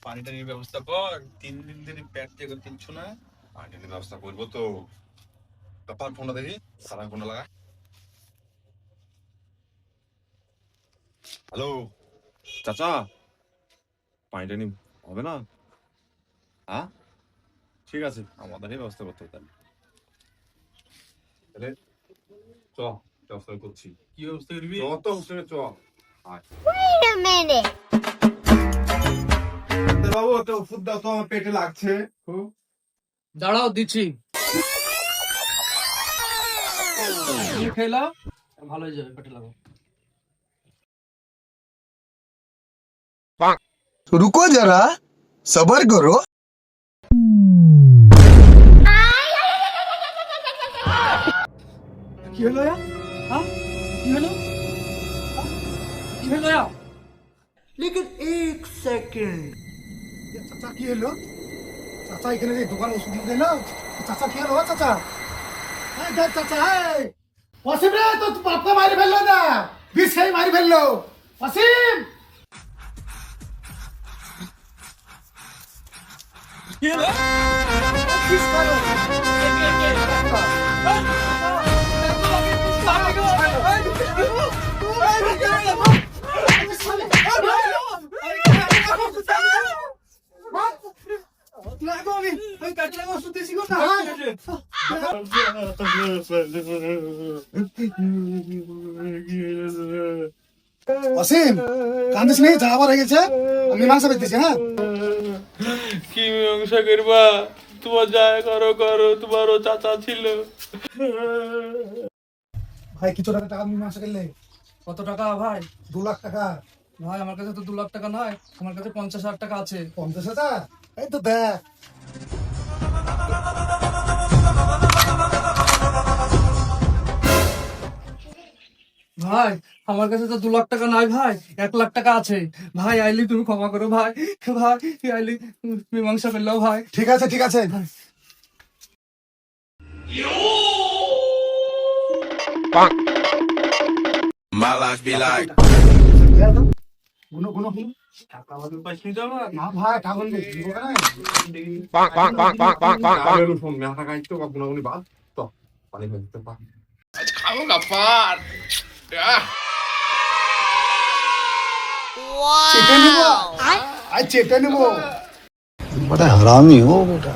পানি টানির ব্যবস্থা কর, 3 দিন ধরে পেট থেকে তুলছো না। পানি টানির ব্যবস্থা করবো তো। তারপর ফোনটা দেখি, সারা ফোনটা লাগা। হ্যালো চাচা, পানি টানি হবে না? হ্যাঁ ঠিক আছে, আমাদেরই ব্যবস্থা করতে হবে তাহলে। চ, ব্যবস্থা করছি। কি ব্যবস্থা করবি? তো হোস্টেলে চ। Wait a minute. বাবু একটা ওষুধ দাও তো, আমার পেটে লাগছে খুব। দাঁড়াও দিচ্ছি। খেলা ভালো হয়ে যাবে, পেটে লাগো। रुको जरा सबर करो। কি হলো হ্যাঁ কি হলো কি হলো लेकिन एक सेकंड, चाचा की हेलो चाचा এখানে যে দোকান ওষুধ দিতে না, চাচা কি হলো চাচা? এই দেখ চাচা, এই ওয়াসিম রে, তো বাপকে মারি ফেললো না, বিষ খেয়ে মারি ফেললো ওয়াসিম। কি হলো বিষ খালো। অসীম কান্দিস নেই, যা আবার হয়ে গেছে, আমি মীমাংসা করতেছি। হ্যাঁ কি মীমাংসা করবা? তোমার যা করো করো, তোমারও চাচা ছিল। ভাই কিছু টাকা মীমাংসা করলে। কত টাকা ভাই? 2 লাখ টাকা। ভাই আমার কাছে তো 2 লাখ টাকা নয়, আমার কাছে 50,000 টাকা আছে। 50,000? এই তো দেখ। ভাই আমার কাছে তো 2 লাখ টাকা নাই ভাই, 1 লাখ টাকা আছে। ভাই আইলি তুমি ক্ষমা করো ভাই, ভাই আইলি মীমাংসা করলেও ভাই। ঠিক আছে ঠিক আছে। My life be like গুনো গুনো গুনো। টাকা আমাদের পাইছি তো আমার। না ভাই টাকা গুনবো না। ফোন মেলা খাইতো বা গুনাগুনি বাদ তো পানি ফেলতে পা। খাবো না পার। চেটে নেবো, Wow. আই চেটে নেবো। बड़ा हरामी हो बेटा।